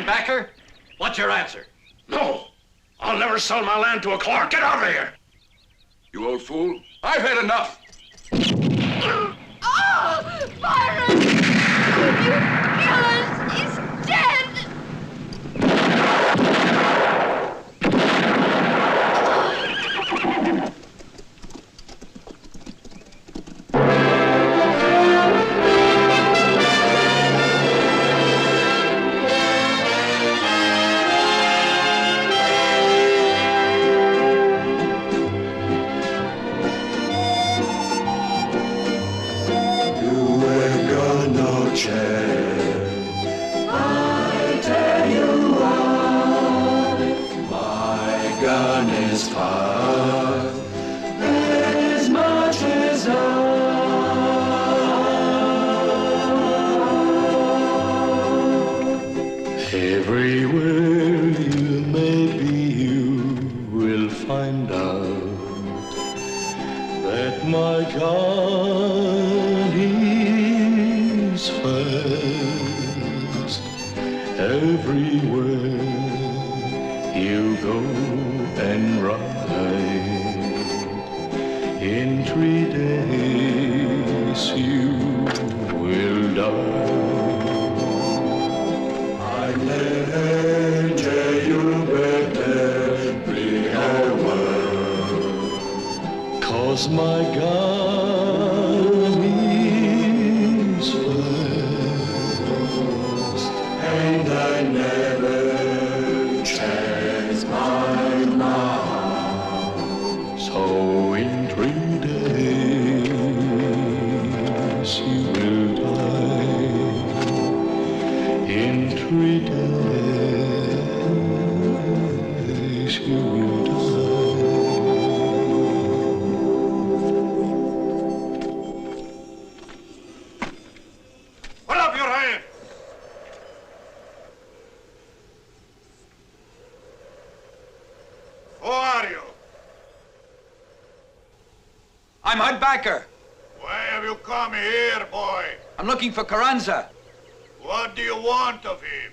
And Backer, what's your answer? No, I'll never sell my land to a Clark. Get out of here! You old fool, I've had enough. Oh, Byron! Could you kill us? He's dead! Why have you come here, boy? I'm looking for Carranza. What do you want of him?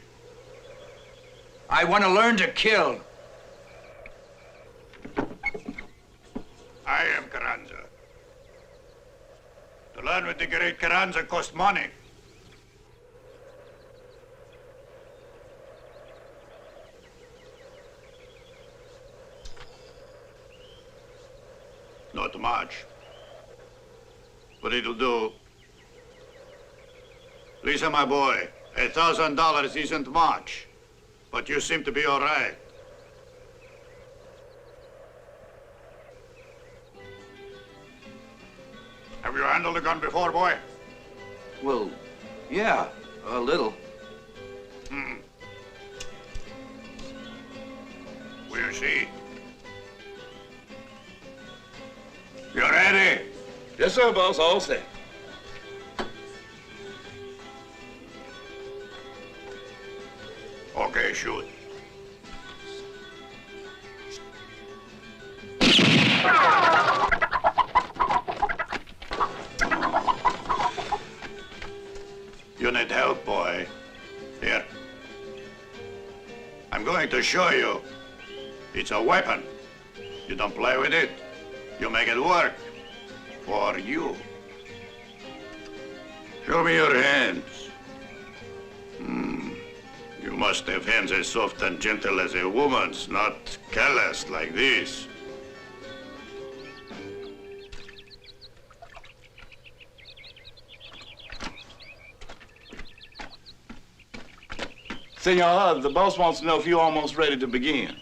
I want to learn to kill. I am Carranza. To learn with the great Carranza cost money. Not much. But it'll do. Listen, my boy, $1,000 isn't much, but you seem to be all right. Have you handled a gun before, boy? Well, yeah, a little. We'll see. You ready? Yes, sir, boss, all set. Okay, shoot. You need help, boy. Here. I'm going to show you. It's a weapon. You don't play with it. You make it work. For you. Show me your hands. You must have hands as soft and gentle as a woman's, not calloused like this. Senor, the boss wants to know if you're almost ready to begin.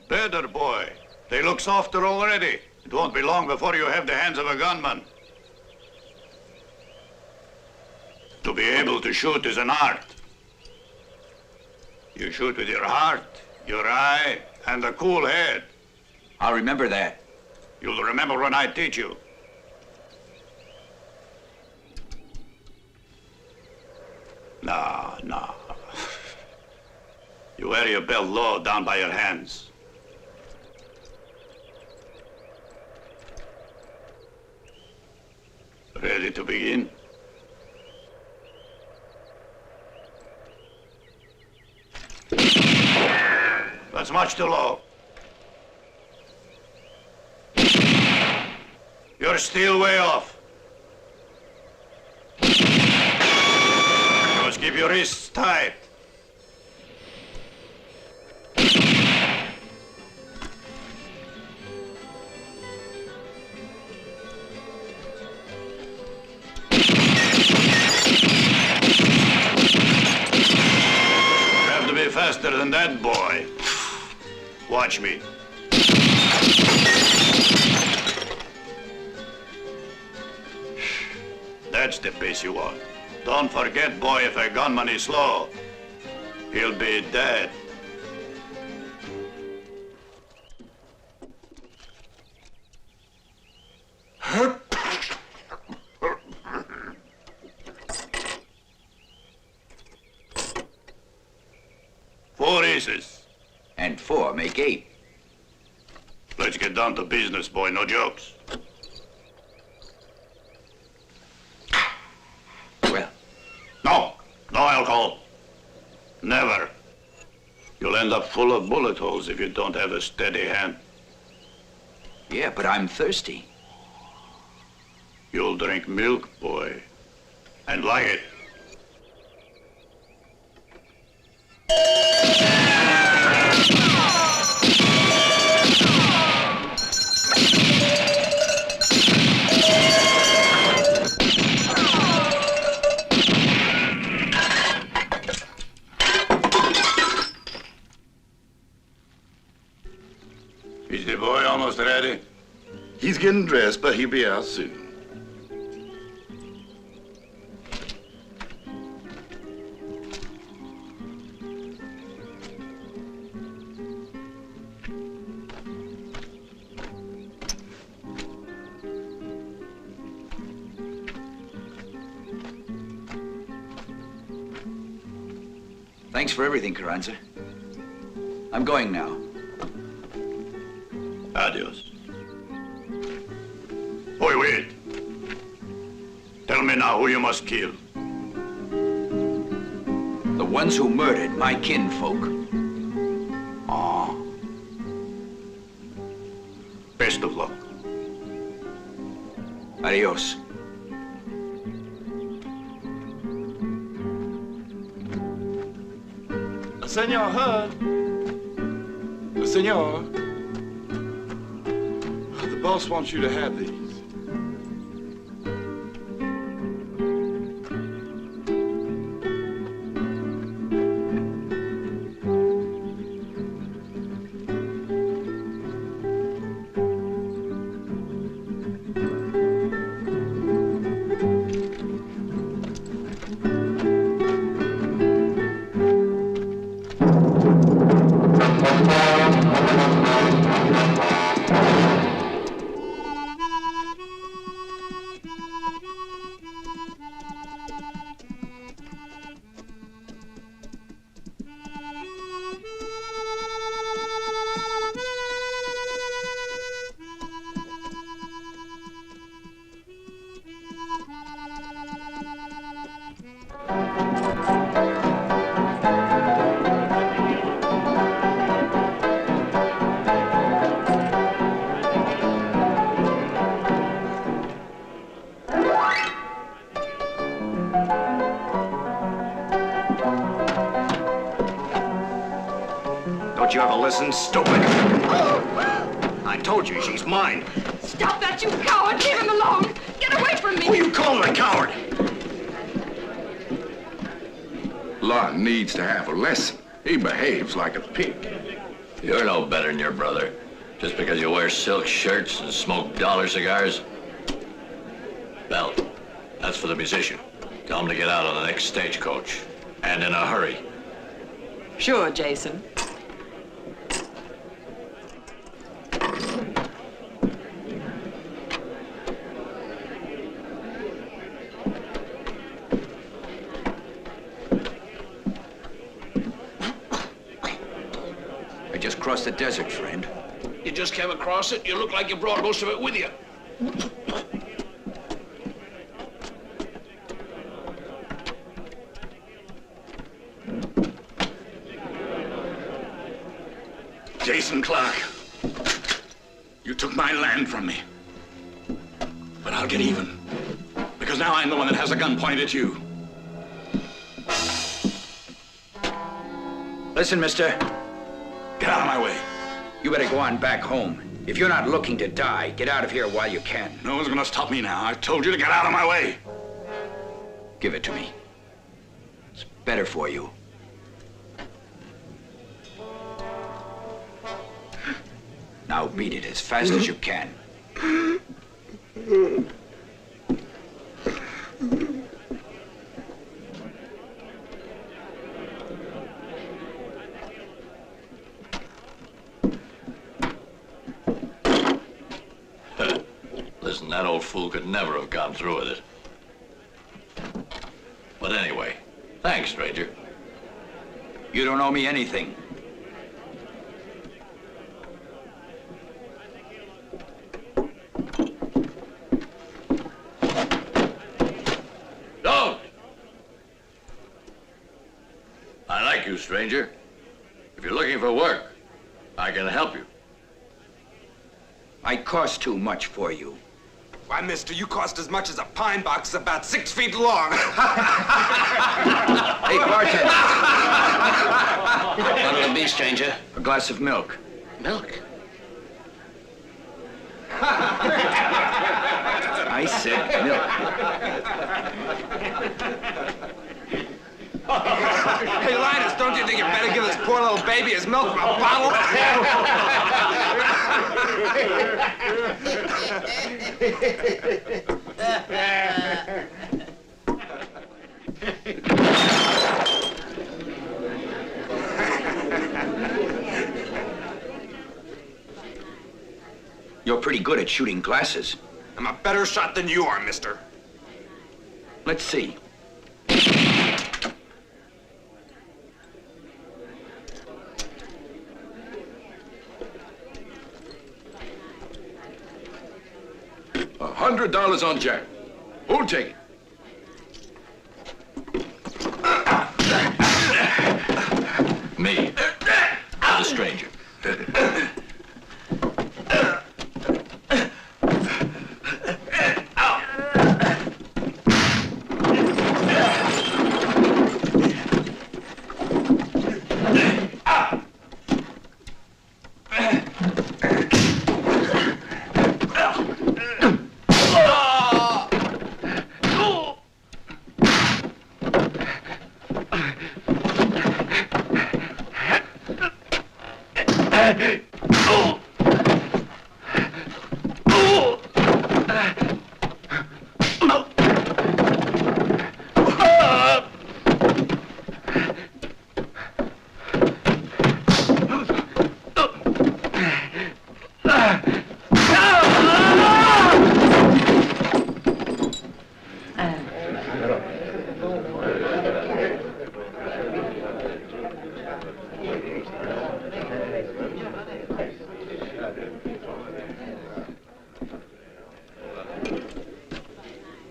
Better, boy. They look softer already. It won't be long before you have the hands of a gunman. To be able to shoot is an art. You shoot with your heart, your eye, and a cool head. I'll remember that. You'll remember when I teach you. No. You wear your belt low down by your hands. Ready to begin? That's much too low. You're still way off. You must keep your wrists tight. Faster than that, boy. Watch me. That's the pace you want. Don't forget, boy, if a gunman is slow, he'll be dead. Four aces. And 4 make 8. Let's get down to business, boy. No jokes. Well, No alcohol. Never. You'll end up full of bullet holes if you don't have a steady hand. yeah, but I'm thirsty. You'll drink milk, boy. And like it. Is the boy almost ready? He's getting dressed, but he'll be out soon. Thanks for everything, Carranza. I'm going now. Adios. Boy, wait. Tell me now who you must kill. The ones who murdered my kinfolk. Best of luck. Adios. Senor Hud. Senor. The boss wants you to have these. Don't you ever listen, stupid? I told you, she's mine. Stop that, you coward! Leave him alone! Get away from me! Who you calling a coward? Lon needs to have a lesson. He behaves like a pig. You're no better than your brother. Just because you wear silk shirts and smoke dollar cigars. Belt, that's for the musician. Tell him to get out on the next stagecoach. And in a hurry. Sure, Jason. across the desert, friend. You just came across it? You look like you brought most of it with you. Jason Clark, you took my land from me. But I'll get even. Because now I'm the one that has a gun pointed at you. Listen, mister. Get out of my way. You better go on back home. If you're not looking to die, get out of here while you can. No one's gonna stop me now. I told you to get out of my way. Give it to me. It's better for you. Now beat it as fast as you can. Listen, that old fool could never have gone through with it. But anyway, thanks, stranger. You don't owe me anything. Don't! I like you, stranger. If you're looking for work, I can help you. I cost too much for you. Why, mister, you cost as much as a pine box about 6 feet long. Hey, bartender. What'll it be, stranger? A glass of milk. Milk? I said milk. Hey, Linus, don't you think you better give this poor little baby his milk from a bottle? You're pretty good at shooting glasses. I'm a better shot than you are, mister. Let's see. $100 on Jack. Who'll take it? Me. The stranger.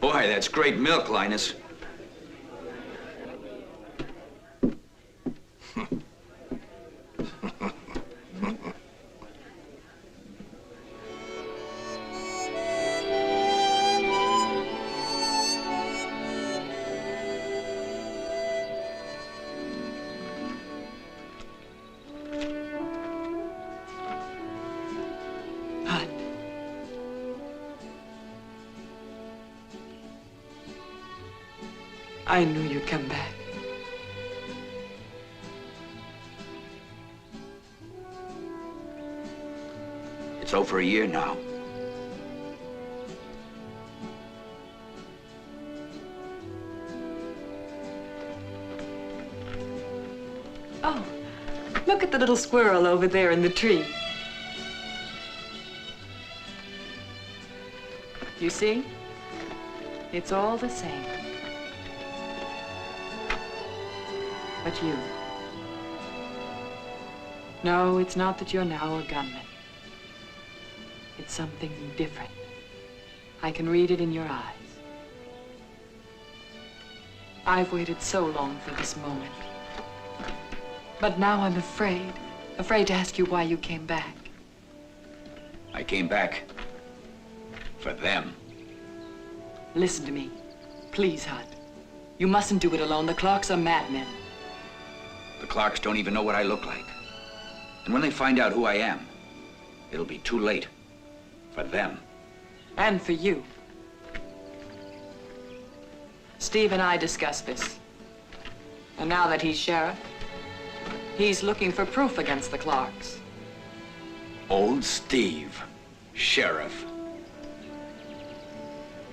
Boy, that's great milk, Linus. Hot. I knew you'd come back. It's over a year now. Oh, look at the little squirrel over there in the tree. You see? It's all the same. But you. No, it's not that you're now a gunman. It's something different. I can read it in your eyes. I've waited so long for this moment. But now I'm afraid to ask you why you came back. I came back for them. Listen to me. Please, Hud. You mustn't do it alone. The Clarks are madmen. The Clarks don't even know what I look like. And when they find out who I am, it'll be too late for them. And for you. Steve and I discussed this. And now that he's sheriff, he's looking for proof against the Clarks. Old Steve, sheriff.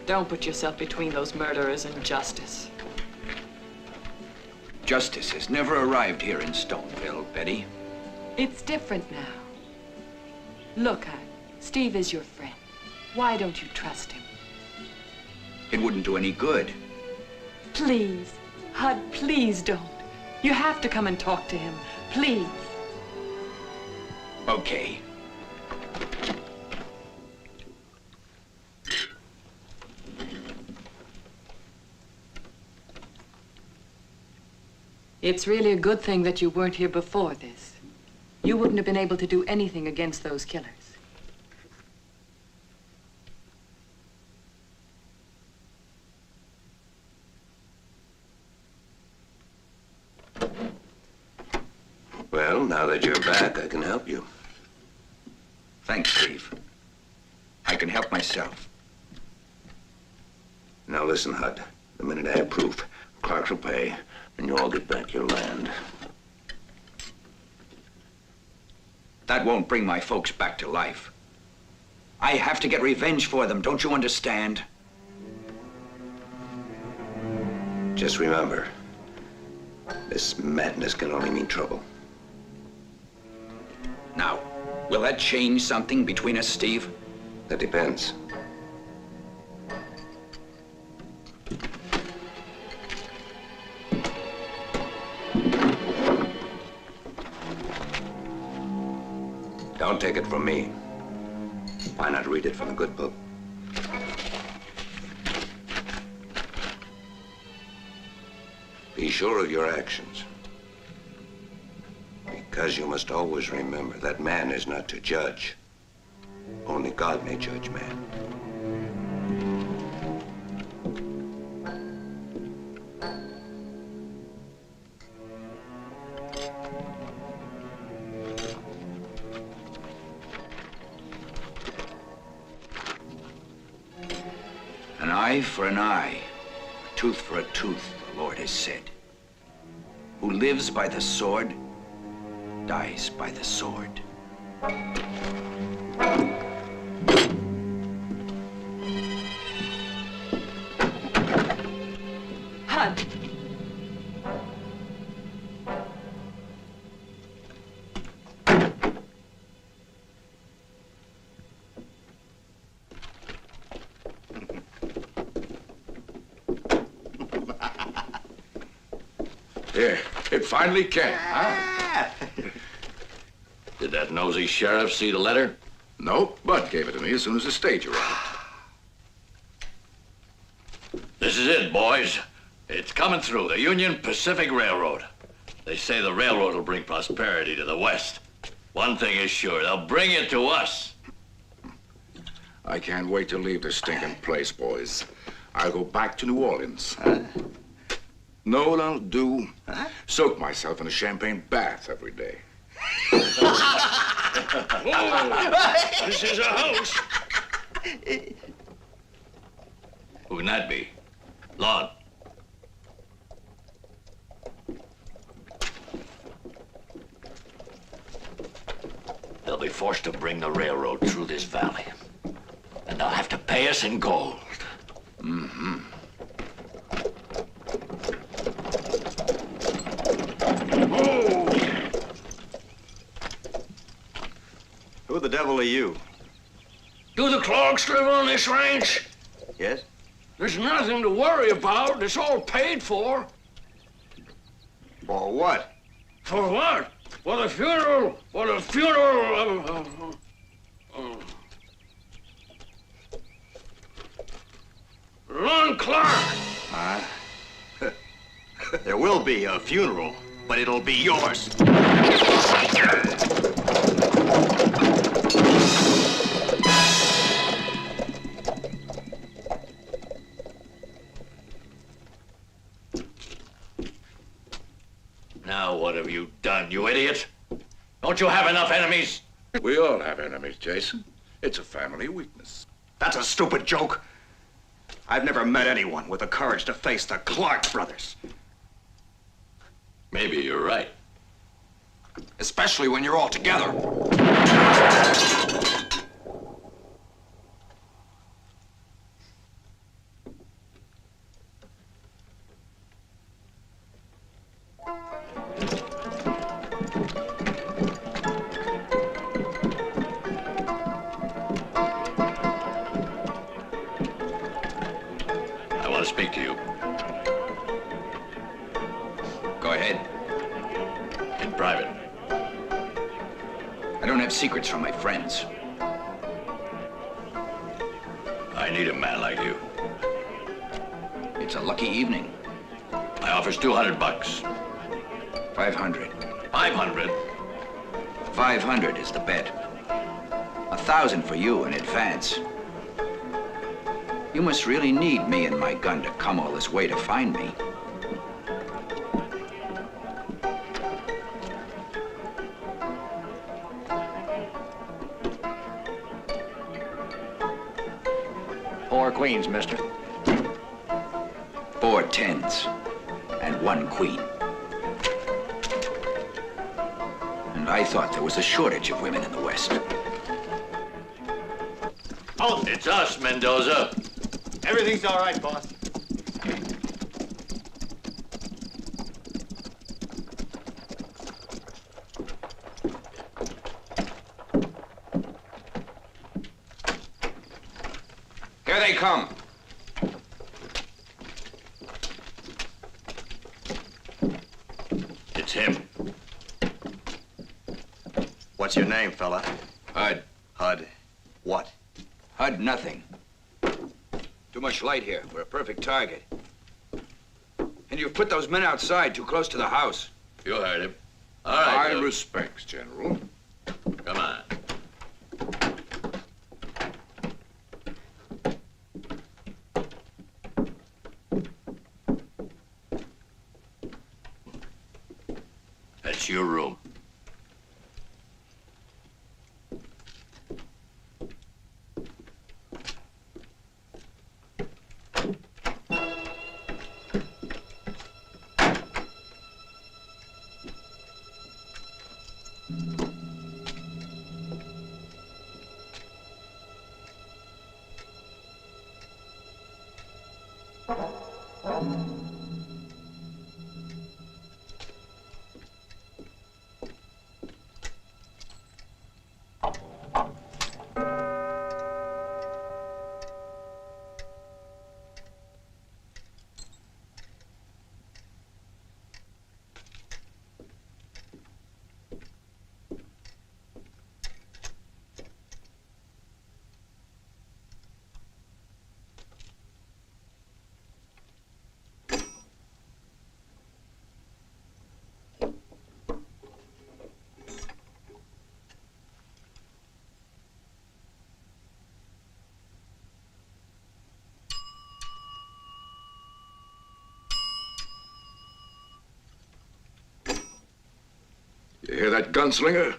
Don't put yourself between those murderers and justice. Justice has never arrived here in Stoneville, Betty. It's different now. Look, Hud, Steve is your friend. Why don't you trust him? It wouldn't do any good. Please, Hud, please don't. You have to come and talk to him. Please. Okay. It's really a good thing that you weren't here before this. You wouldn't have been able to do anything against those killers. Well, now that you're back, I can help you. Thanks, Steve. I can help myself. Now listen, Hud. The minute I have proof, Clarks will pay, and you'll all get back your land. That won't bring my folks back to life. I have to get revenge for them, don't you understand? Just remember, this madness can only mean trouble. Now, will that change something between us, Steve? That depends. Don't take it from me. Why not read it from the good book? Be sure of your actions. Because you must always remember that man is not to judge. Only God may judge man. An eye for an eye, a tooth for a tooth, the Lord has said. Who lives by the sword, dies by the sword. Hud! Here, it finally came, huh? Did that nosy sheriff see the letter? Nope, Bud gave it to me as soon as the stage arrived. This is it, boys. It's coming through, the Union Pacific Railroad. They say the railroad will bring prosperity to the West. One thing is sure, they'll bring it to us. I can't wait to leave this stinking place, boys. I'll go back to New Orleans. Know what I'll do? Soak myself in a champagne bath every day. Oh, this is a house. Who can that be? Lon. They'll be forced to bring the railroad through this valley. And they'll have to pay us in gold. Mm-hmm. Who the devil are you? Do the Clarks live on this ranch? Yes? There's nothing to worry about. It's all paid for. For what? For what? For the funeral! For the funeral of Lon Clark! There will be a funeral, but it'll be yours. Now what have you done, you idiot? Don't you have enough enemies? We all have enemies, Jason. It's a family weakness. That's a stupid joke. I've never met anyone with the courage to face the Clark brothers. Maybe you're right. Especially when you're all together. I want to speak to you. Go ahead. In private. I don't have secrets from my friends. I need a man like you. It's a lucky evening. I offers $200. 500. 500? 500 is the bet. 1,000 for you in advance. You must really need me and my gun to come all this way to find me. Four queens, mister. 4 tens and 1 queen. And I thought there was a shortage of women in the West. Oh, it's us, Mendoza. Everything's all right, boss. Here they come. It's him. What's your name, fella? Hud. Hud. What? Hud nothing. Too much light here. We're a perfect target. And you've put those men outside too close to the house. You heard him. All right, My Bill. respects, General. Come on. That's your room. You hear that gunslinger?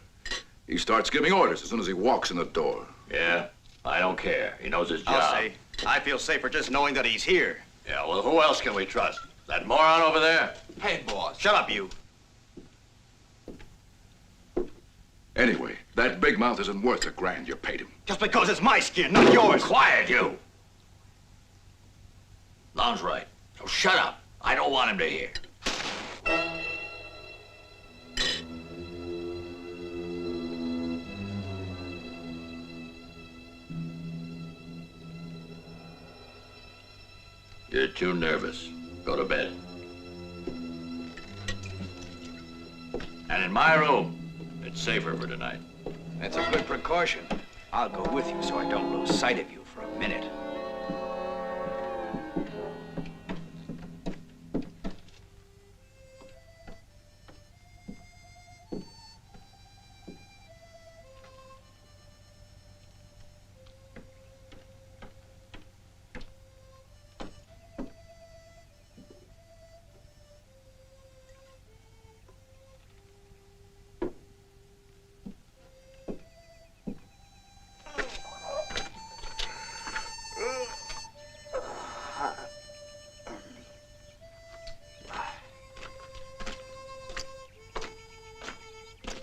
He starts giving orders as soon as he walks in the door. Yeah? I don't care. He knows his job. I'll say, I feel safer just knowing that he's here. Yeah, well, who else can we trust? That moron over there? Hey, boss. Shut up, you. Anyway, that big mouth isn't worth the grand you paid him. Just because it's my skin, not yours. Quiet, you! Lon's right. So shut up. I don't want him to hear. You're too nervous. Go to bed. And in my room, it's safer for tonight. That's a good precaution. I'll go with you so I don't lose sight of you for a minute.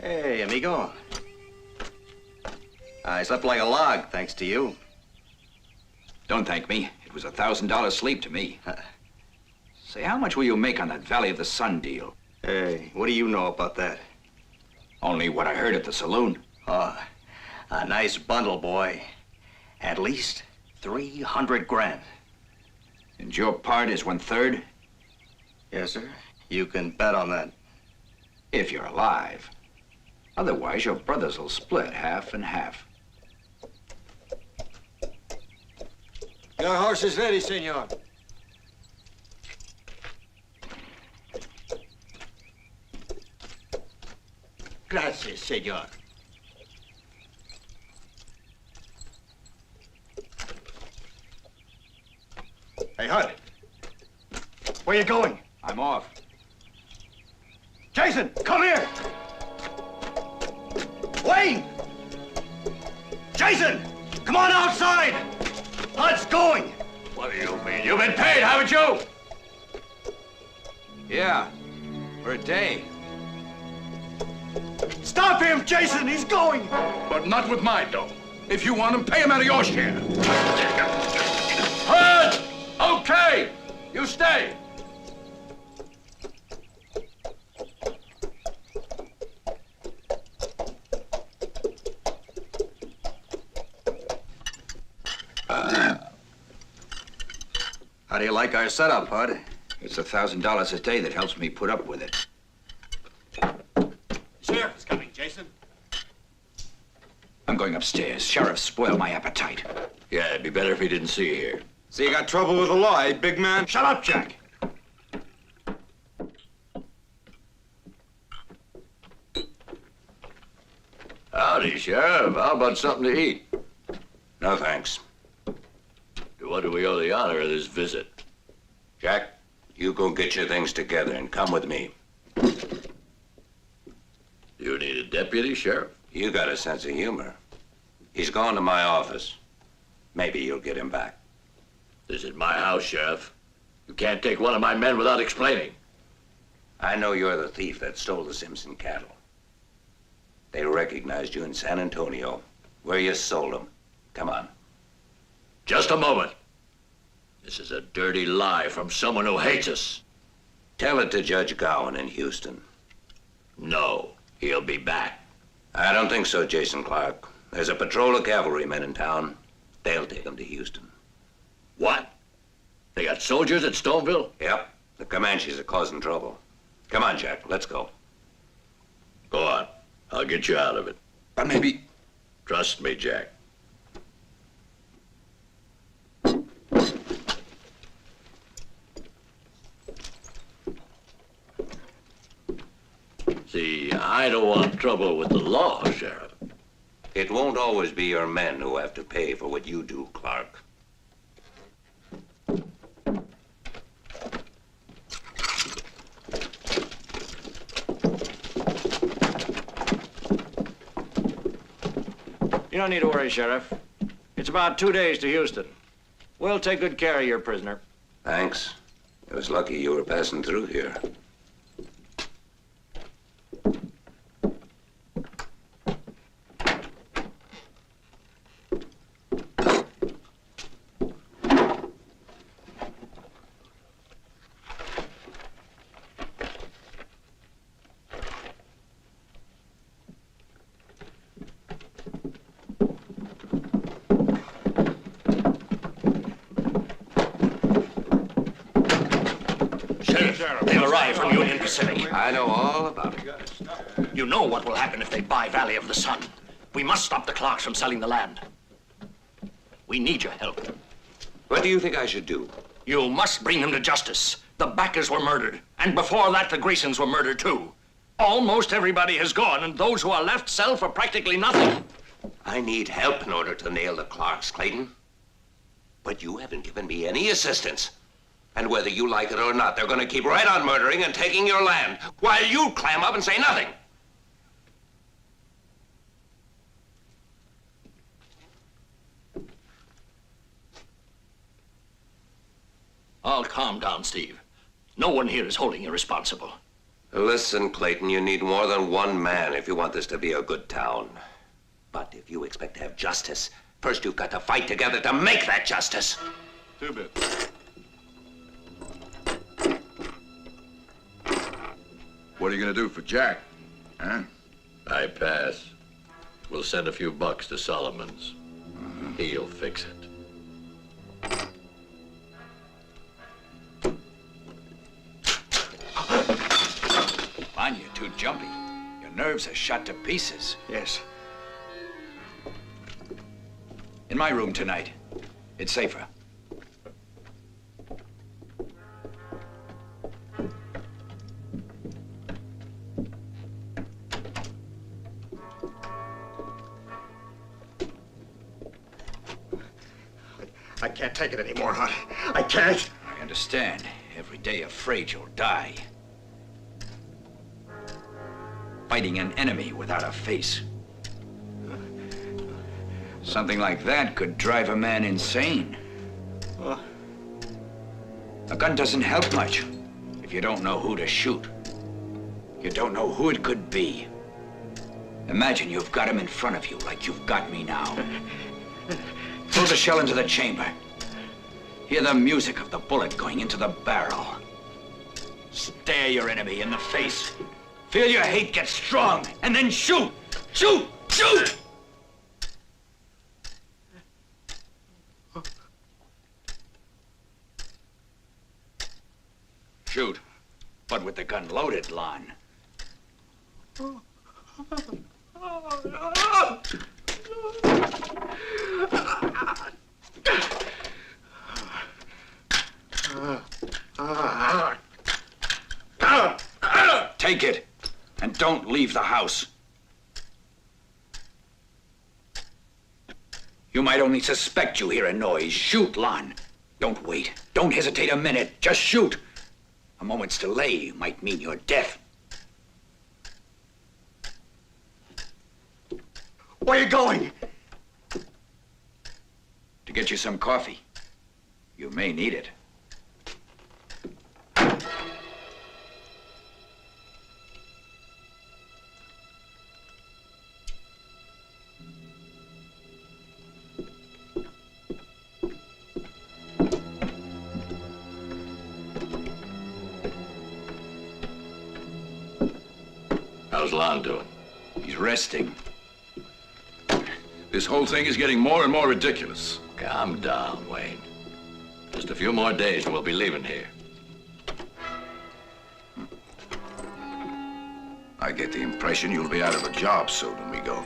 Hey, amigo. I slept like a log, thanks to you. Don't thank me. It was $1,000 sleep to me. Say, how much will you make on that Valley of the Sun deal? Hey, what do you know about that? Only what I heard at the saloon. Oh, a nice bundle, boy. At least 300 grand. And your part is 1/3? Yes, sir. You can bet on that. If you're alive. Otherwise, your brothers will split half and half. Your horse is ready, senor. Gracias, senor. Hey, Hud. Where you going? I'm off. Jason, come here! Wayne! Jason! Come on outside! Hud's going! What do you mean? You've been paid, haven't you? Yeah, for a day. Stop him, Jason! He's going! But not with my dough. If you want him, pay him out of your share. Hud! Okay! You stay! How do you like our setup, Hud? It's $1,000 a day that helps me put up with it. Sheriff is coming, Jason. I'm going upstairs. Sheriff spoiled my appetite. Yeah, it'd be better if he didn't see you here. So you got trouble with the law, eh, big man? Shut up, Jack! Howdy, Sheriff. How about something to eat? No thanks. To what do we owe the honor of this visit? Jack, you go get your things together and come with me. You need a deputy, Sheriff? You got a sense of humor. He's gone to my office. Maybe you'll get him back. This is my house, Sheriff. You can't take one of my men without explaining. I know you're the thief that stole the Simpson cattle. They recognized you in San Antonio, where you sold them. Come on. Just a moment. This is a dirty lie from someone who hates us. Tell it to Judge Gowan in Houston. No, he'll be back. I don't think so, Jason Clark. There's a patrol of cavalrymen in town. They'll take him to Houston. What? They got soldiers at Stoneville? Yep. The Comanches are causing trouble. Come on, Jack. Let's go. Go on. I'll get you out of it. But maybe... Trust me, Jack. See, I don't want trouble with the law, Sheriff. It won't always be your men who have to pay for what you do, Clark. You don't need to worry, Sheriff. It's about 2 days to Houston. We'll take good care of your prisoner. Thanks. It was lucky you were passing through here. Sheriff, they've arrived from Union Pacific. I know all about it. You know what will happen if they buy Valley of the Sun. We must stop the Clarks from selling the land. We need your help. What do you think I should do? You must bring them to justice. The Backers were murdered, and before that, the Greasons were murdered too. Almost everybody has gone, and those who are left sell for practically nothing. I need help in order to nail the Clarks, Clayton. But you haven't given me any assistance. And whether you like it or not, they're going to keep right on murdering and taking your land, while you clam up and say nothing. I'll calm down, Steve. No one here is holding you responsible. Listen, Clayton, you need more than one man if you want this to be a good town. But if you expect to have justice, first you've got to fight together to make that justice. 2 bits. What are you gonna do for Jack? Huh? I pass. We'll send a few bucks to Solomon's. He'll fix it. Man, you're too jumpy. Your nerves are shot to pieces. Yes. In my room tonight. It's safer. I can't take it anymore, hon. I can't. I understand. Every day afraid you'll die. Fighting an enemy without a face. Something like that could drive a man insane. A gun doesn't help much if you don't know who to shoot. You don't know who it could be. Imagine you've got him in front of you like you've got me now. Throw the shell into the chamber. Hear the music of the bullet going into the barrel. Stare your enemy in the face. Feel your hate get strong, and then shoot! Shoot! Shoot! Shoot, but with the gun loaded, Lon. Take it, and don't leave the house. You might only suspect you hear a noise. Shoot, Lon. Don't wait. Don't hesitate a minute. Just shoot. A moment's delay might mean your death. Where are you going? To get you some coffee. You may need it. How's Lon doing? He's resting. This whole thing is getting more and more ridiculous. Calm down, Wayne. Just a few more days and we'll be leaving here. I get the impression you'll be out of a job soon when we go.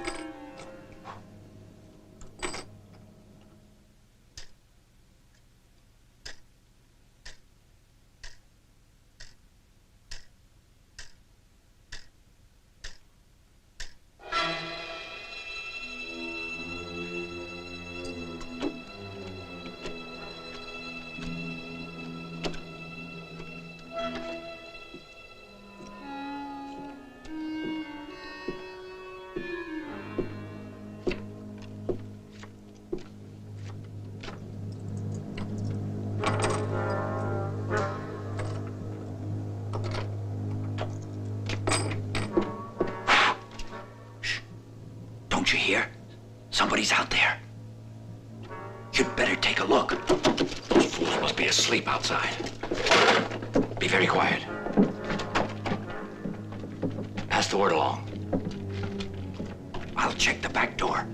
Don't you hear? Somebody's out there. You'd better take a look. Those fools must be asleep outside. Be very quiet. Pass the word along. I'll check the back door.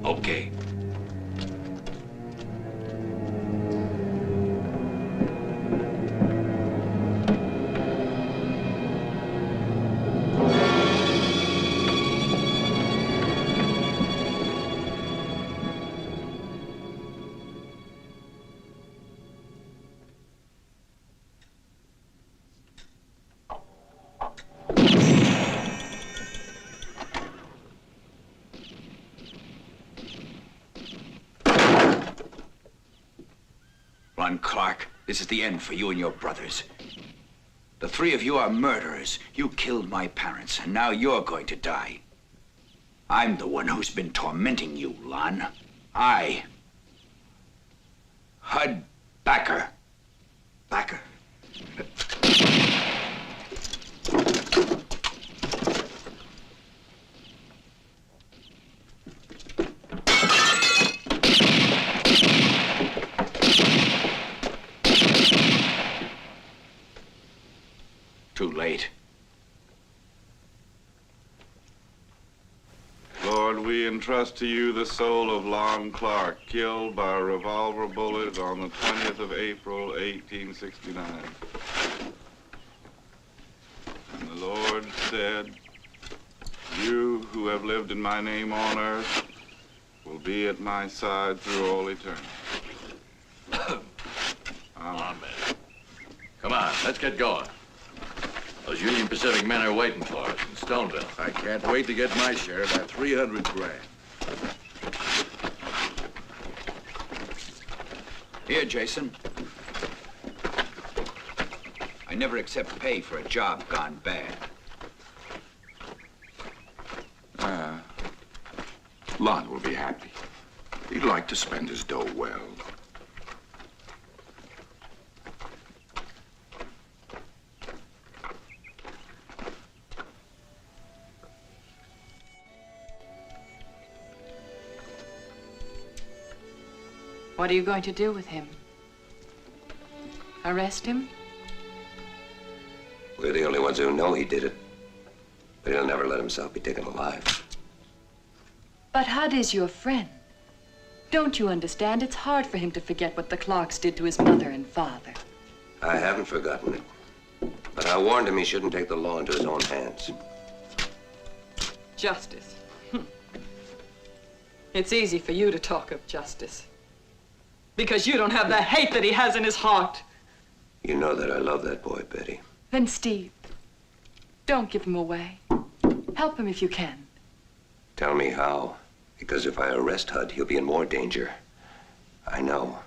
Okay. This is the end for you and your brothers. The three of you are murderers. You killed my parents, and now you're going to die. I'm the one who's been tormenting you, Lon. I, Hud Backer. Backer? Too late. Lord, we entrust to you the soul of Lon Clark, killed by a revolver bullet on the 20th of April, 1869. And the Lord said, you who have lived in my name on earth will be at my side through all eternity. Amen. Come on, let's get going. Those Union Pacific men are waiting for us in Stoneville. I can't wait to get my share of that 300 grand. Here, Jason. I never accept pay for a job gone bad. Lon will be happy. He'd like to spend his dough well. What are you going to do with him? Arrest him? We're the only ones who know he did it. But he'll never let himself be taken alive. But Hud is your friend. Don't you understand? It's hard for him to forget what the Clarks did to his mother and father. I haven't forgotten it. But I warned him he shouldn't take the law into his own hands. Justice. It's easy for you to talk of justice. Because you don't have the hate that he has in his heart. You know that I love that boy, Betty. Then, Steve, don't give him away. Help him if you can. Tell me how. Because if I arrest Hud, he'll be in more danger. I know.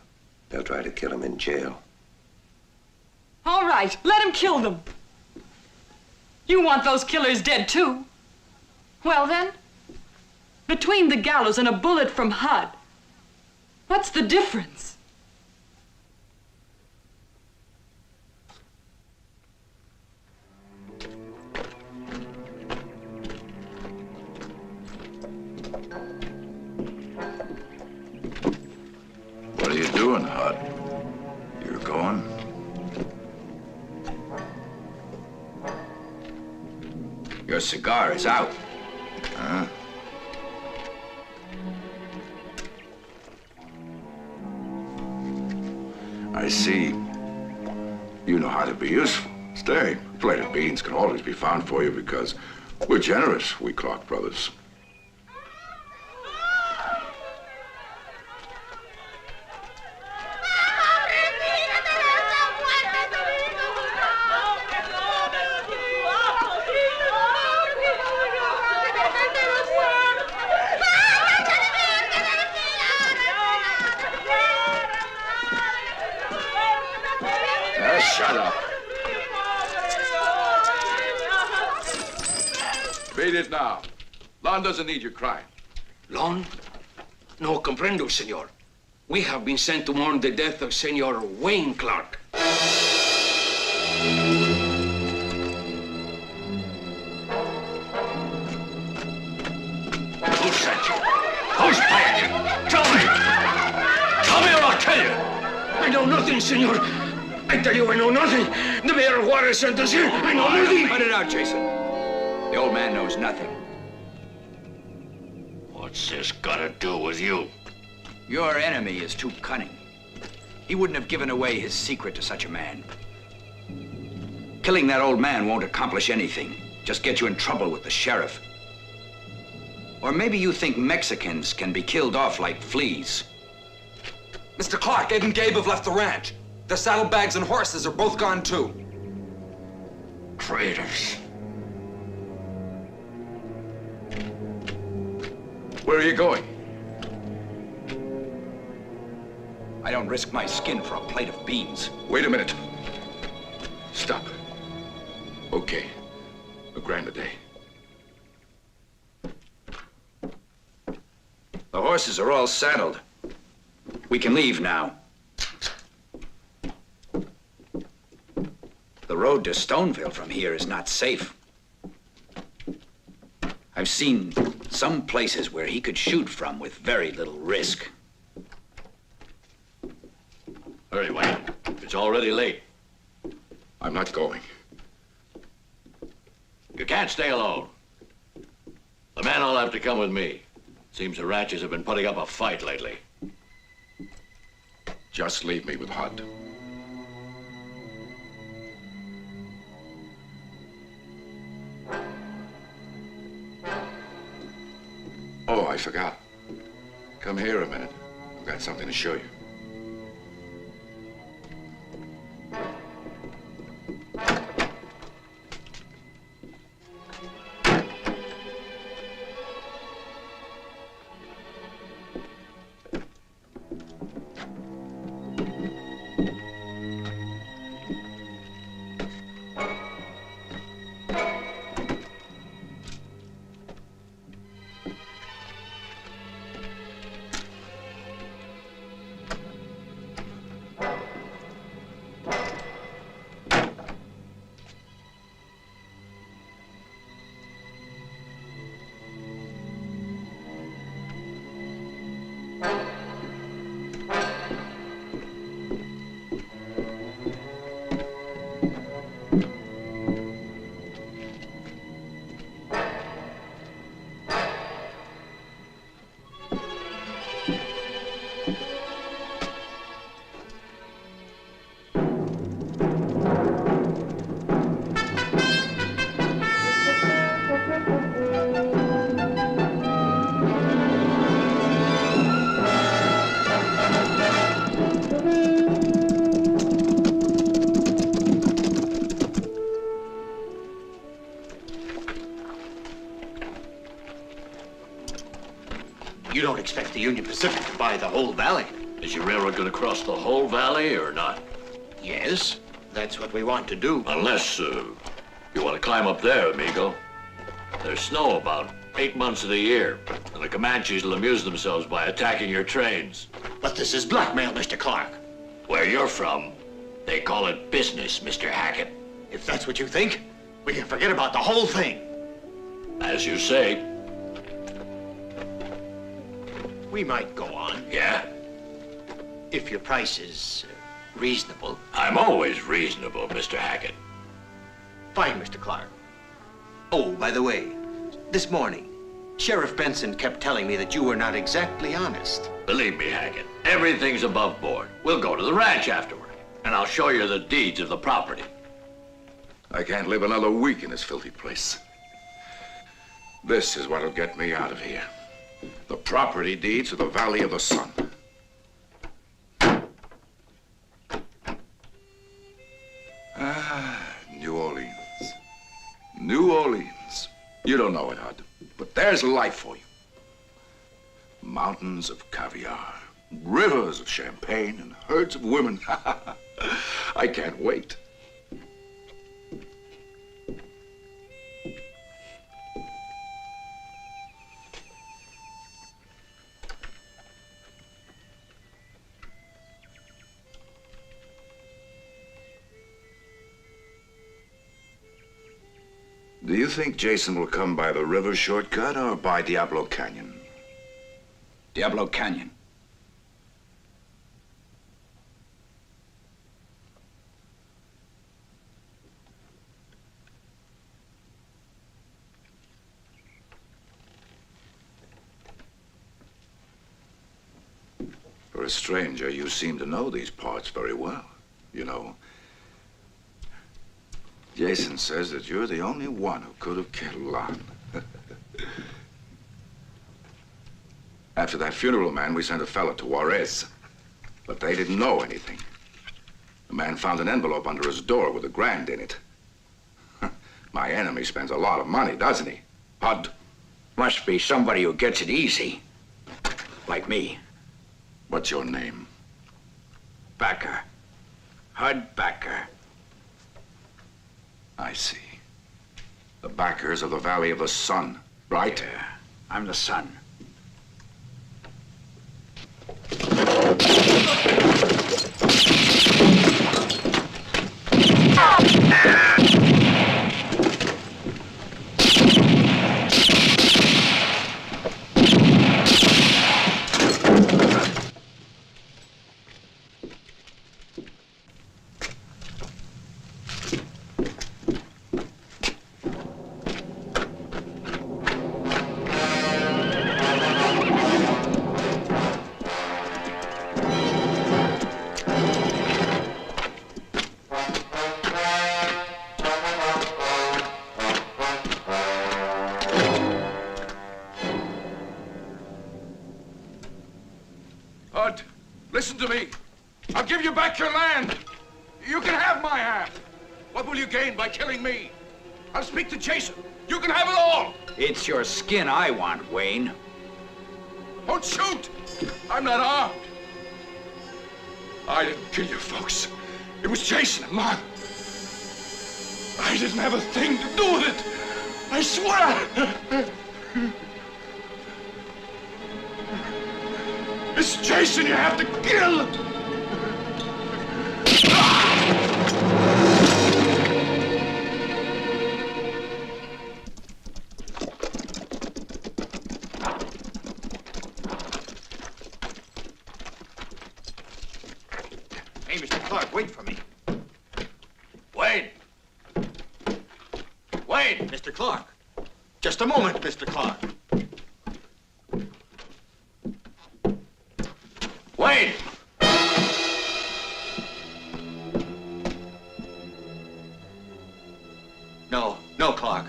They'll try to kill him in jail. All right, let him kill them. You want those killers dead, too. Well, then, between the gallows and a bullet from Hud, what's the difference? What are you doing, Hud? You're going? Your cigar is out. Huh? I see. You know how to be useful. Stay. A plate of beans can always be found for you because we're generous, we Clark brothers. Shut up. Beat it now. Lon doesn't need your crying. Lon? No comprendo, senor. We have been sent to mourn the death of Senor Wayne Clark. Who sent you? Who's paying you? Tell me! Tell me or I'll kill you! I know nothing, senor. I tell you, I know nothing. The mayor of Juarez sent us here. I know nothing. Cut it out, Jason. The old man knows nothing. What's this got to do with you? Your enemy is too cunning. He wouldn't have given away his secret to such a man. Killing that old man won't accomplish anything. Just get you in trouble with the sheriff. Or maybe you think Mexicans can be killed off like fleas. Mr. Clark, Ed and Gabe have left the ranch. Their saddlebags and horses are both gone, too. Traitors. Where are you going? I don't risk my skin for a plate of beans. Wait a minute. Stop. Okay. A grand a day. The horses are all saddled. We can leave now. The road to Stoneville from here is not safe. I've seen some places where he could shoot from with very little risk. Hurry, Wayne. It's already late. I'm not going. You can't stay alone. The men all have to come with me. Seems the ranchers have been putting up a fight lately. Just leave me with Hud. Oh, I forgot. Come here a minute. I've got something to show you. You don't expect the Union Pacific to buy the whole valley? Is your railroad going to cross the whole valley or not? Yes, that's what we want to do. Unless, you want to climb up there, amigo. There's snow about 8 months of the year, and the Comanches will amuse themselves by attacking your trains. But this is blackmail, Mr. Clark. Where you're from, they call it business, Mr. Hackett. If that's what you think, we can forget about the whole thing. As you say. We might go on. Yeah? If your price is reasonable. I'm always reasonable, Mr. Hackett. Fine, Mr. Clark. Oh, by the way, this morning, Sheriff Benson kept telling me that you were not exactly honest. Believe me, Hackett, everything's above board. We'll go to the ranch afterward, and I'll show you the deeds of the property. I can't live another week in this filthy place. This is what'll get me out of here. The property deeds of the Valley of the Sun. Ah, New Orleans. New Orleans. You don't know it, Hud, but there's life for you. Mountains of caviar, rivers of champagne, and herds of women. I can't wait. Do you think Jason will come by the river shortcut or by Diablo Canyon? Diablo Canyon. For a stranger, you seem to know these parts very well. You know, Jason says that you're the only one who could have killed Lon. After that funeral, man, we sent a fella to Juarez. But they didn't know anything. The man found an envelope under his door with $1,000 in it. My enemy spends a lot of money, doesn't he? Hud? Must be somebody who gets it easy. Like me. What's your name? backer. Hud backer. I see. The backers of the Valley of the Sun, right? Yeah, I'm the sun. Hud, listen to me. I'll give you back your land. You can have my half. What will you gain by killing me? I'll speak to Jason. You can have it all. It's your skin I want, Wayne. Don't shoot. I'm not armed. I didn't kill you folks. It was Jason and Mark. I didn't have a thing to do with it. I swear. It's Jason you have to kill! Hey, Mr. Clark, wait for me. Wayne! Wayne! Mr. Clark. Just a moment, Mr. Clark. Wayne! No, Clark.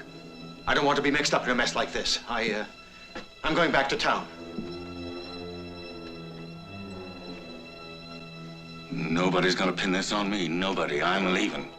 I don't want to be mixed up in a mess like this. I'm going back to town. Nobody's gonna pin this on me. Nobody. I'm leaving.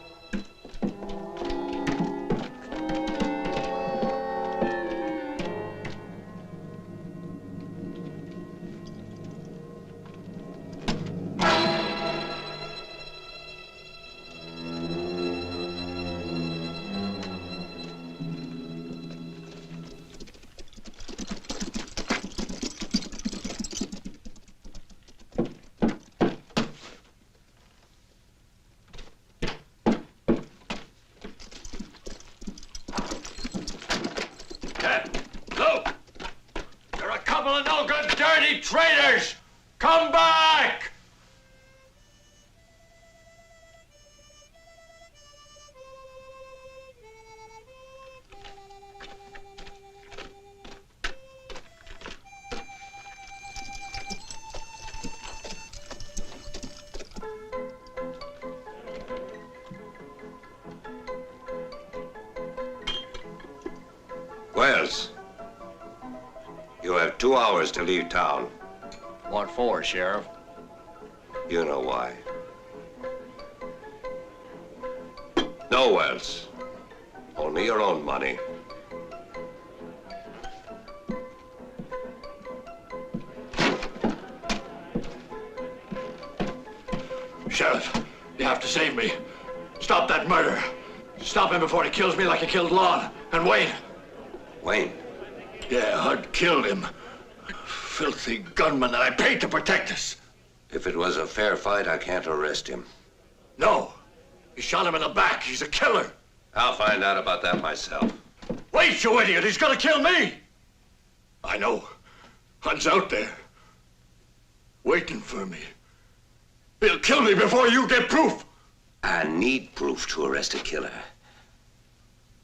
Traitors! Come back! Wells, you have 2 hours to leave town. What for, Sheriff? You know why. No, Wells. Only your own money. Sheriff, you have to save me. Stop that murder. Stop him before he kills me like he killed Lon and Wayne. Wayne? Yeah, Hud killed him. Filthy gunman that I paid to protect us. If it was a fair fight, I can't arrest him. No. He shot him in the back. He's a killer. I'll find out about that myself. Wait, you idiot. He's gonna kill me. I know. Hud's out there. Waiting for me. He'll kill me before you get proof. I need proof to arrest a killer.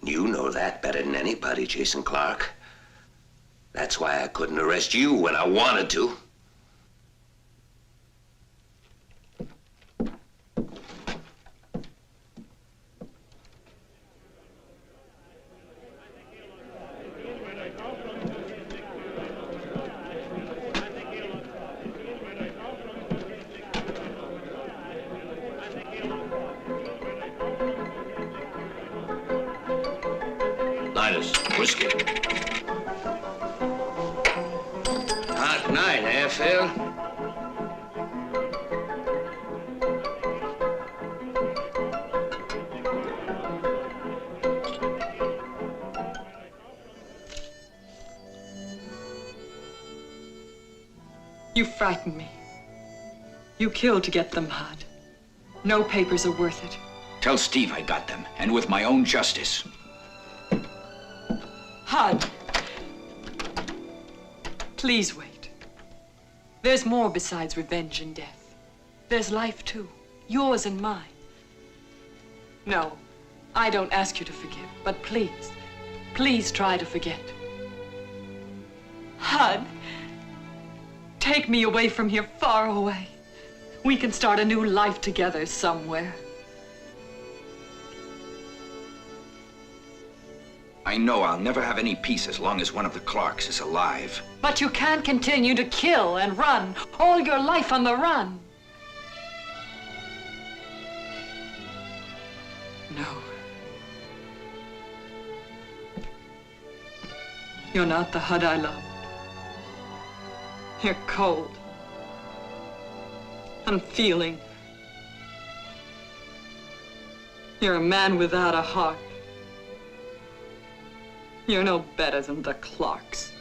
You know that better than anybody, Jason Clark. That's why I couldn't arrest you when I wanted to. Linus, whiskey. Hot night, eh, Phil? You frightened me. You killed to get them, Hud. No papers are worth it. Tell Steve I got them, and with my own justice. Hud. Please wait. There's more besides revenge and death. There's life, too. Yours and mine. No, I don't ask you to forgive, but please, please try to forget. Hud, take me away from here, far away. We can start a new life together somewhere. I know I'll never have any peace as long as one of the Clarks is alive. But you can't continue to kill and run, all your life on the run. No. You're not the Hud I loved. You're cold. Unfeeling. You're a man without a heart. You're no better than the Clarks.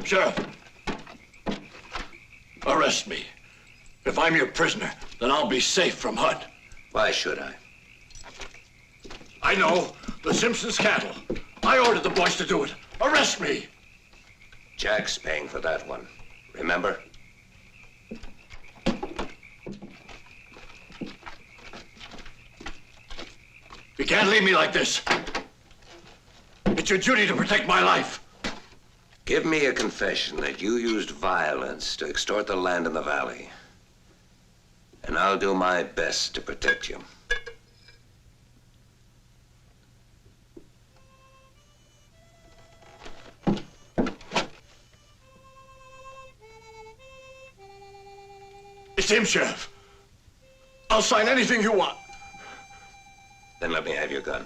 Sheriff, arrest me. If I'm your prisoner, then I'll be safe from Hud. Why should I? I know. The Simpsons' cattle. I ordered the boys to do it. Arrest me! Jack's paying for that one. Remember? You can't leave me like this. It's your duty to protect my life. Give me a confession that you used violence to extort the land in the valley. And I'll do my best to protect you. It's him, Sheriff. I'll sign anything you want. Then let me have your gun.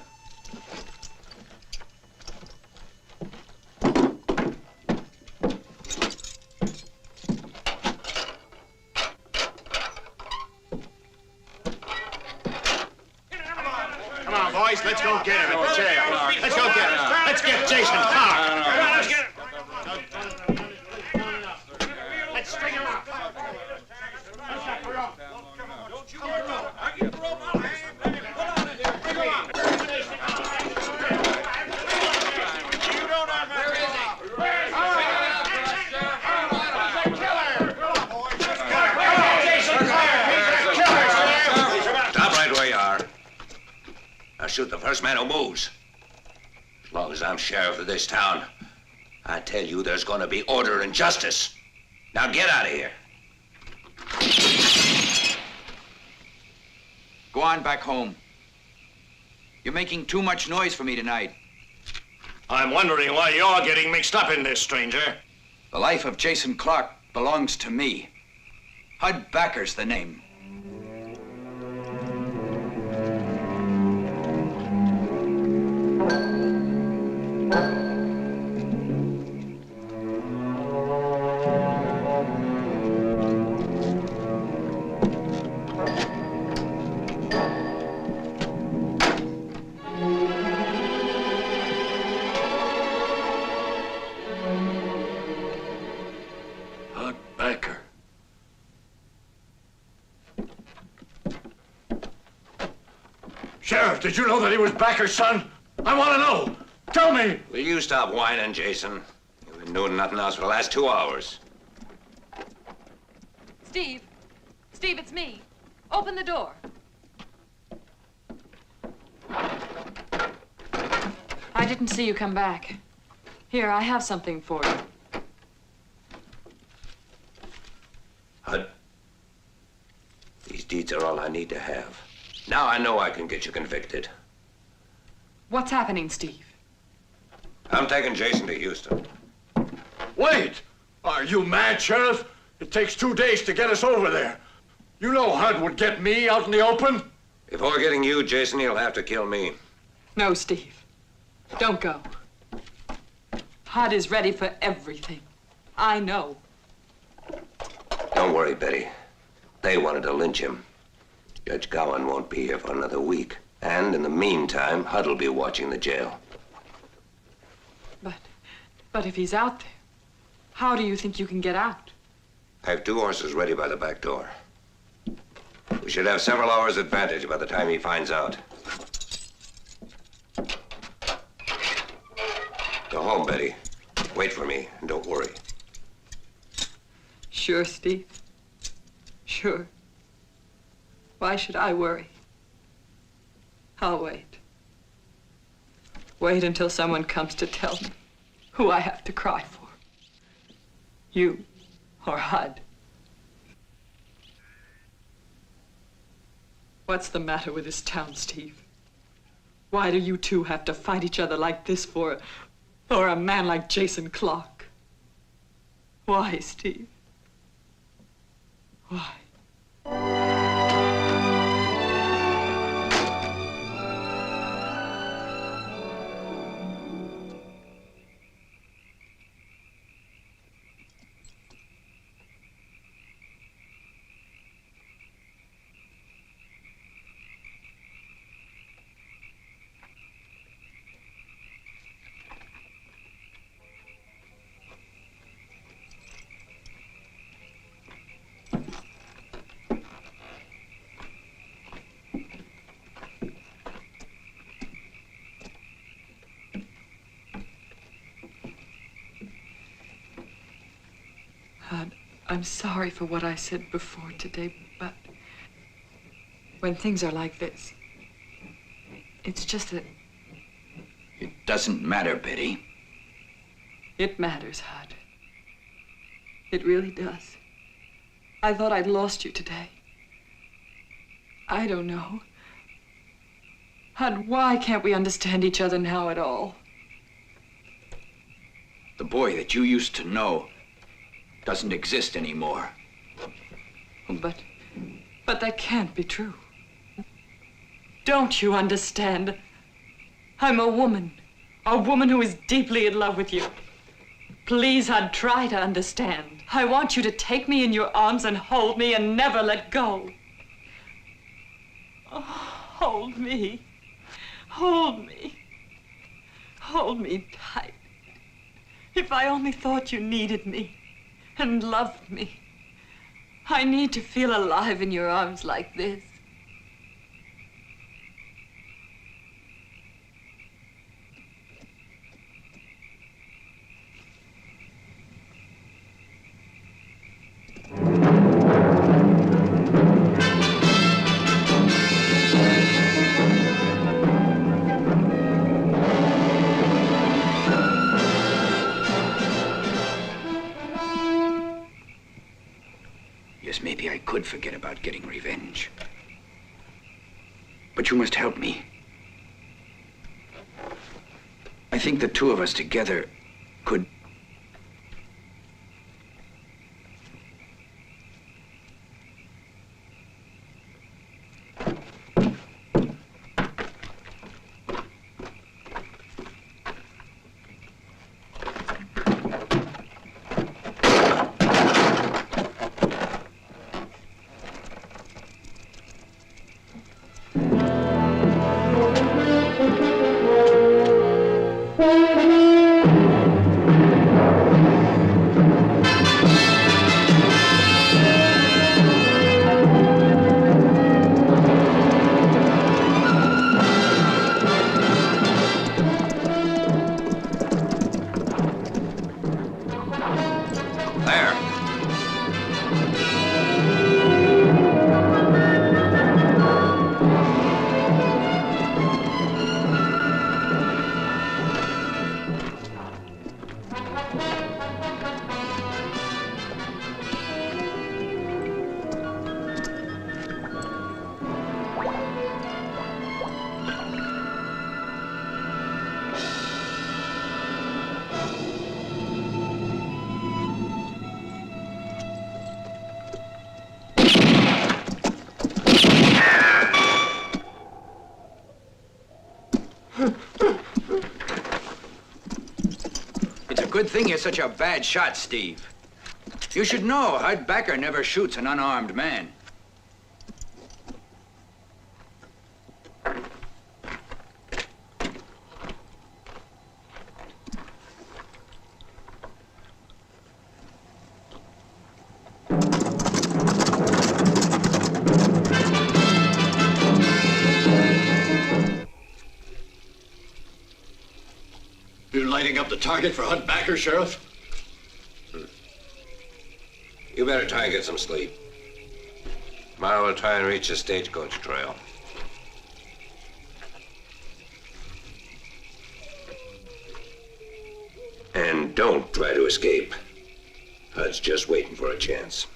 Come on, boys, let's go get him in the jail. Let's go get him. Let's get Jason Clark. Come on, let's get him. Let's string him out. Don't you worry about it. I get the rope out. Shoot the first man who moves. As long as I'm sheriff of this town, I tell you there's gonna be order and justice. Now get out of here. Go on back home. You're making too much noise for me tonight. I'm wondering why you're getting mixed up in this, stranger. The life of Jason Clark belongs to me. Hud Backer's the name. Sheriff, did you know that he was Backer's son? I want to know. Tell me. Will you stop whining, Jason? You've been doing nothing else for the last 2 hours. Steve. Steve, it's me. Open the door. I didn't see you come back. Here, I have something for you. Hud, these deeds are all I need to have. Now I know I can get you convicted. What's happening, Steve? I'm taking Jason to Houston. Wait! Are you mad, Sheriff? It takes 2 days to get us over there. You know Hud would get me out in the open? Before getting you, Jason, he'll have to kill me. No, Steve. Don't go. Hud is ready for everything. I know. Don't worry, Betty. They wanted to lynch him. Judge Gowan won't be here for another week. And in the meantime, Hud'll be watching the jail. But if he's out there, how do you think you can get out? I have 2 horses ready by the back door. We should have several hours advantage by the time he finds out. Go home, Betty. Wait for me, and don't worry. Sure, Steve. Sure. Why should I worry? I'll wait. Wait until someone comes to tell me who I have to cry for. You or Hud. What's the matter with this town, Steve? Why do you two have to fight each other like this for a man like Jason Clark? Why, Steve? Why? I'm sorry for what I said before today, but when things are like this, it's just that... It doesn't matter, Betty. It matters, Hud. It really does. I thought I'd lost you today. I don't know. Hud, why can't we understand each other now at all? The boy that you used to know doesn't exist anymore. But that can't be true. Don't you understand? I'm a woman who is deeply in love with you. Please, Hud, try to understand. I want you to take me in your arms and hold me and never let go. Oh, hold me. Hold me. Hold me tight. If I only thought you needed me and loved me. I need to feel alive in your arms like this. Yes, maybe I could forget about getting revenge. But you must help me. I think the two of us together could... good thing you're such a bad shot, Steve. You should know Hud Backer never shoots an unarmed man. You're lighting up the target for Hud Backer, Sheriff? You better try and get some sleep. Tomorrow we'll try and reach the stagecoach trail. And don't try to escape. Hud's just waiting for a chance.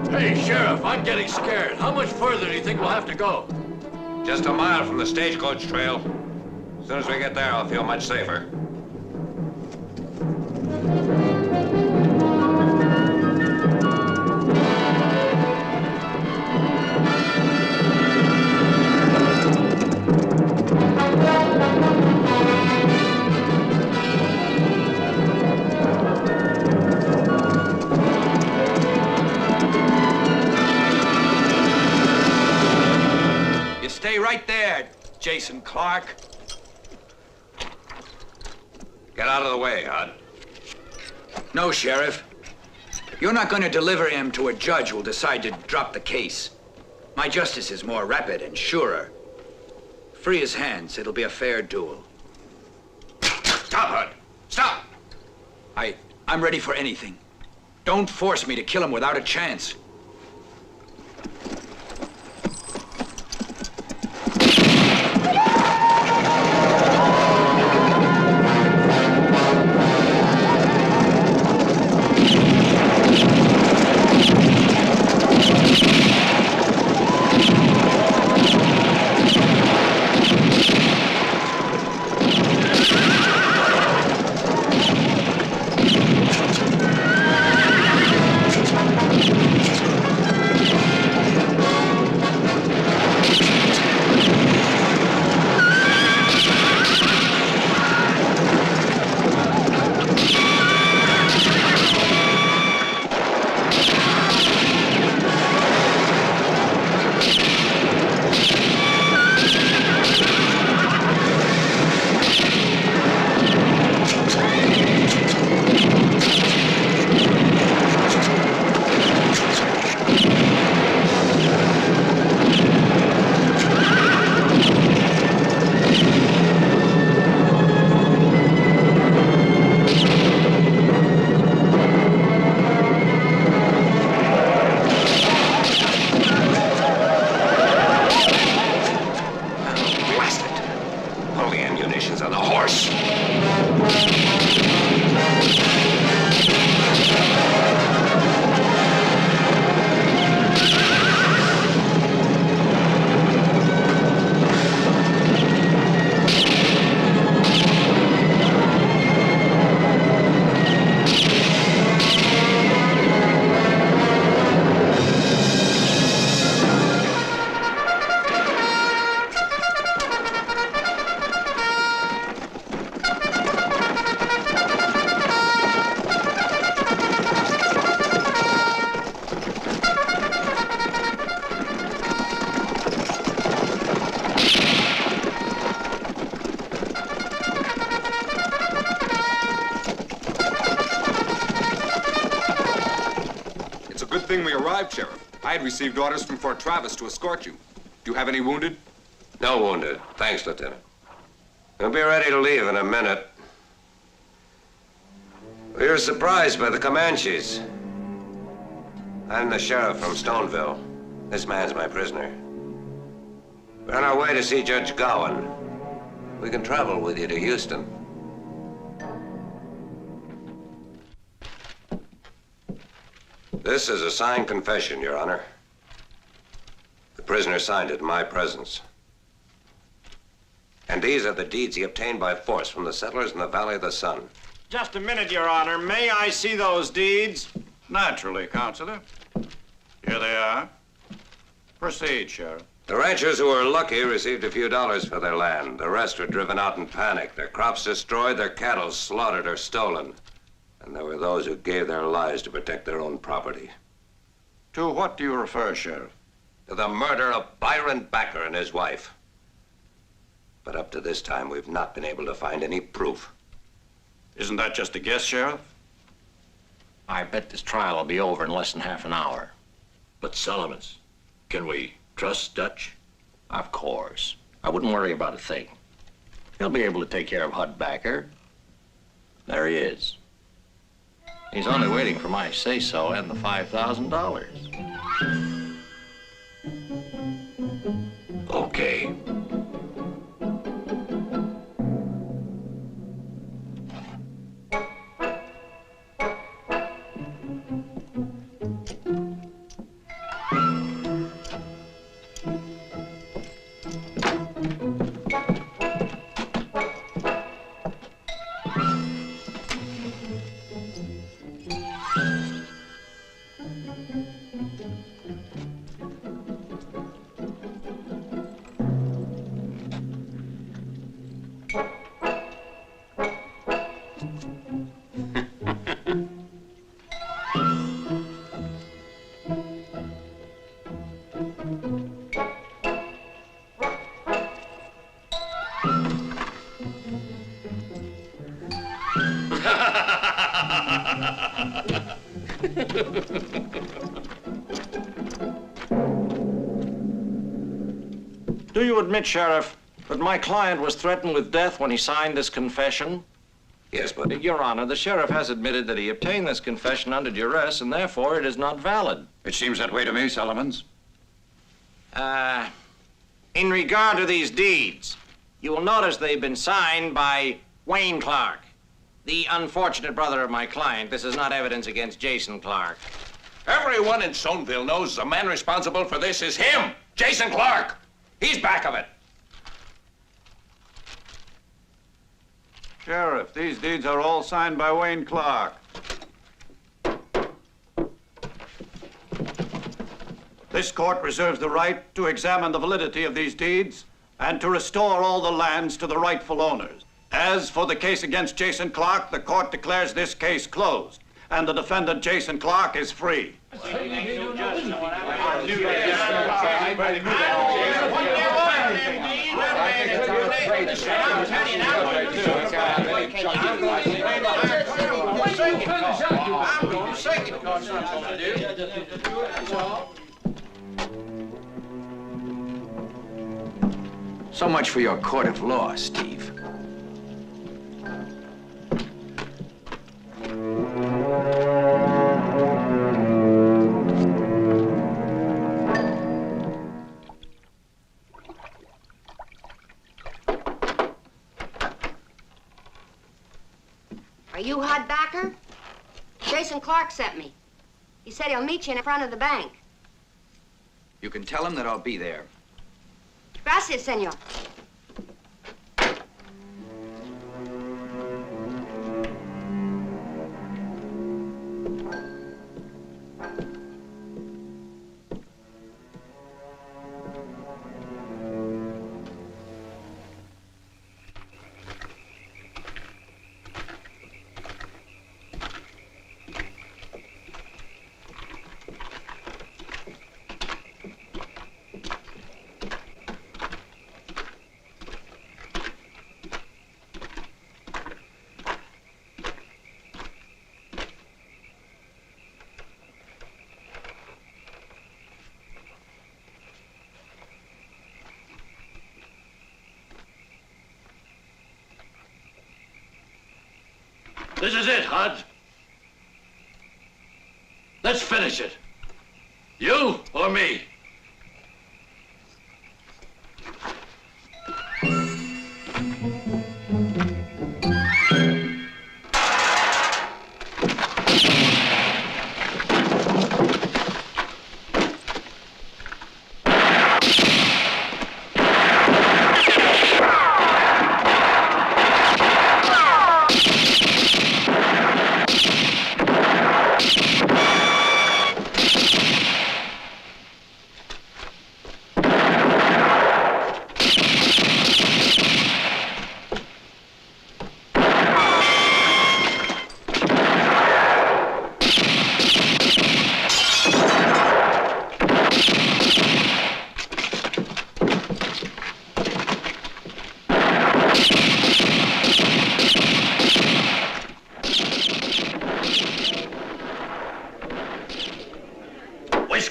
Hey, Sheriff, I'm getting scared. How much further do you think we'll have to go? Just a mile from the stagecoach trail. As soon as we get there, I'll feel much safer. Stay right there, Jason Clark. Get out of the way, Hud. No, Sheriff. You're not going to deliver him to a judge who'll decide to drop the case. My justice is more rapid and surer. Free his hands. It'll be a fair duel. Stop, Hud. Stop! I'm ready for anything. Don't force me to kill him without a chance. Sheriff. I had received orders from Fort Travis to escort you. Do you have any wounded? No wounded. Thanks, Lieutenant. We'll be ready to leave in a minute. We were surprised by the Comanches. I'm the sheriff from Stoneville. This man's my prisoner. We're on our way to see Judge Gowan. We can travel with you to Houston. This is a signed confession, Your Honor. The prisoner signed it in my presence. And these are the deeds he obtained by force from the settlers in the Valley of the Sun. Just a minute, Your Honor. May I see those deeds? Naturally, Counselor. Here they are. Proceed, Sheriff. The ranchers who were lucky received a few dollars for their land. The rest were driven out in panic. Their crops destroyed, their cattle slaughtered or stolen. And there were those who gave their lives to protect their own property. To what do you refer, Sheriff? To the murder of Byron Backer and his wife. But up to this time, we've not been able to find any proof. Isn't that just a guess, Sheriff? I bet this trial will be over in less than half an hour. But Solomons, can we trust Dutch? Of course. I wouldn't worry about a thing. He'll be able to take care of Hud Backer. There he is. He's only waiting for my say-so and the $5,000. Okay. Do you admit, Sheriff, that my client was threatened with death when he signed this confession? Yes, but... Your Honor, the sheriff has admitted that he obtained this confession under duress, and therefore it is not valid. It seems that way to me, Solomons. In regard to these deeds, you will notice they've been signed by Wayne Clark, the unfortunate brother of my client. This is not evidence against Jason Clark. Everyone in Stoneville knows the man responsible for this is him, Jason Clark. He's back of it. Sheriff, these deeds are all signed by Wayne Clark. This court reserves the right to examine the validity of these deeds and to restore all the lands to the rightful owners. As for the case against Jason Clark, the court declares this case closed, and the defendant, Jason Clark, is free. So much for your court of law, Steve. Are you Hud Backer? Jason Clark sent me. He said he'll meet you in front of the bank. You can tell him that I'll be there. Gracias, senor. This is it, Hud. Let's finish it. You or me?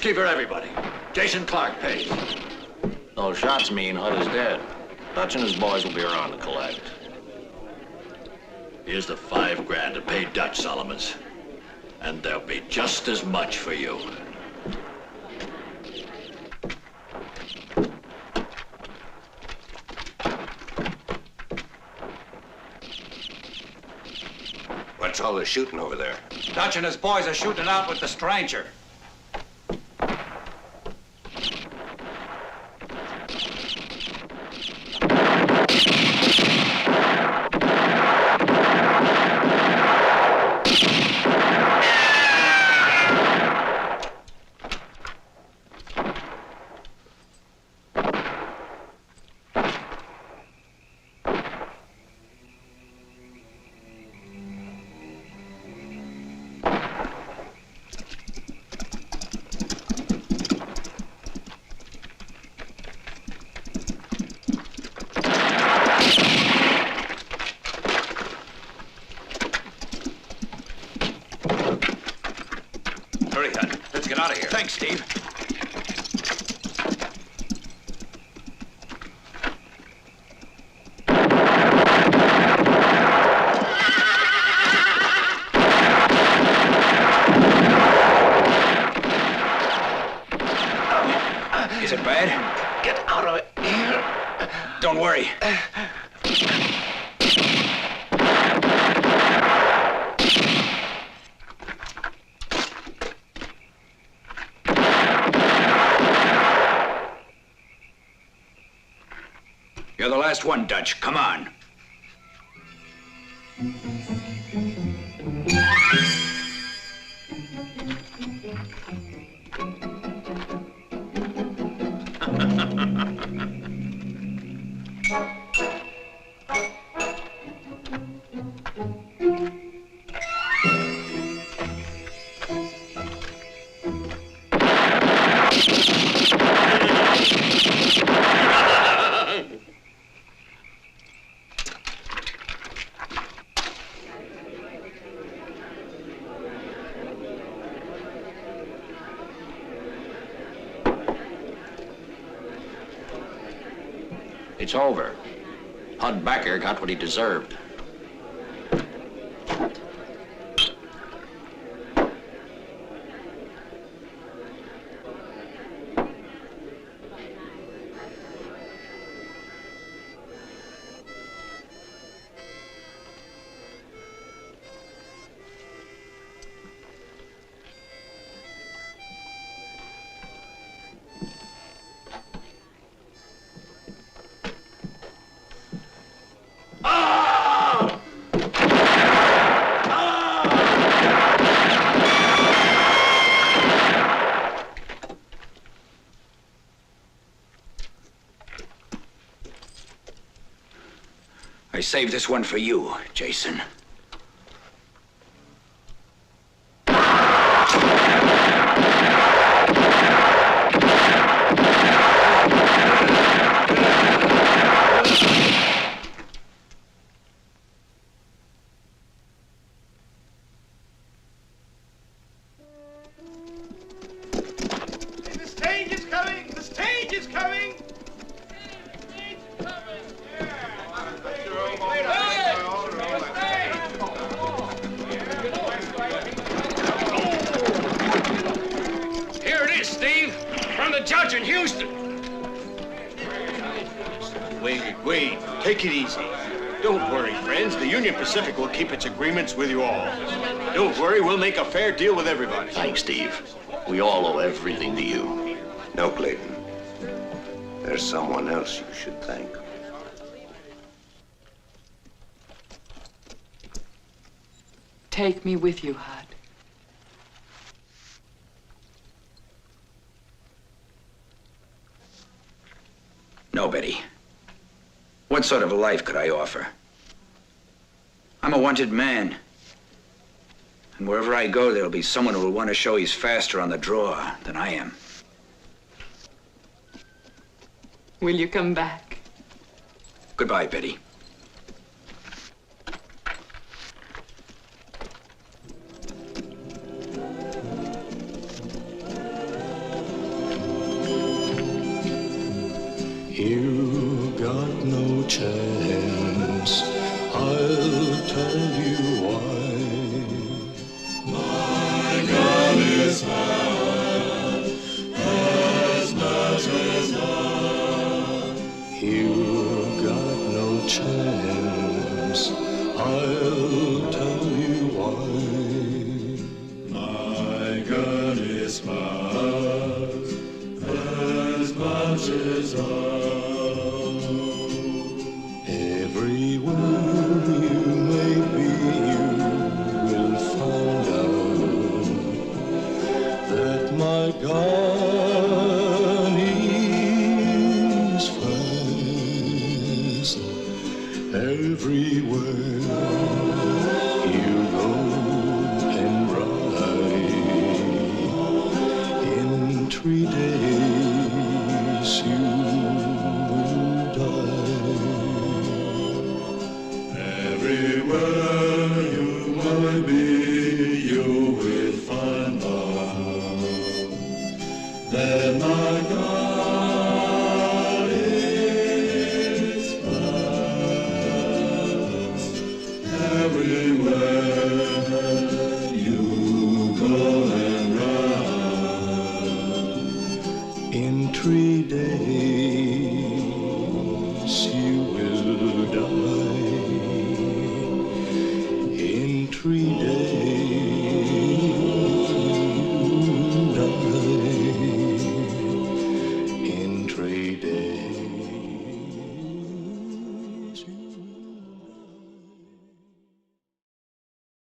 Keep her, everybody. Jason Clark pays. Those shots mean Hud is dead. Dutch and his boys will be around to collect. Here's the $5 to pay Dutch, Solomons. And there'll be just as much for you. What's all the shooting over there? Dutch and his boys are shooting out with the stranger. Hurry, Hud. Let's get out of here. Thanks, Steve. Is it bad? Get out of here. Don't worry. You're the last one, Dutch. Come on. It's over. Hud Becker got what he deserved. I saved this one for you, Jason. The stage is coming! The stage is coming! Here it is, Steve. From the judge in Houston. Wait. Take it easy. Don't worry, friends. The Union Pacific will keep its agreements with you all. Don't worry, we'll make a fair deal with everybody. Thanks, Steve. We all owe everything to you. No, Clayton. There's someone else you should thank. Take me with you, Hud. No, Betty. What sort of a life could I offer? I'm a wanted man. And wherever I go, there'll be someone who will want to show he's faster on the draw than I am. Will you come back? Goodbye, Betty. no chance. I'll tell you why. My gun is hot, as much as hot. You've got no chance. I'll tell you why. My gun is hot, as much as hot. Everywhere you may be, you will find out that my gun is fast. Everywhere you go and ride, in 3 days you will die. Everywhere you might be, you will find out that my God is fast. Everywhere you go and ride, in 3 days you will die. In 3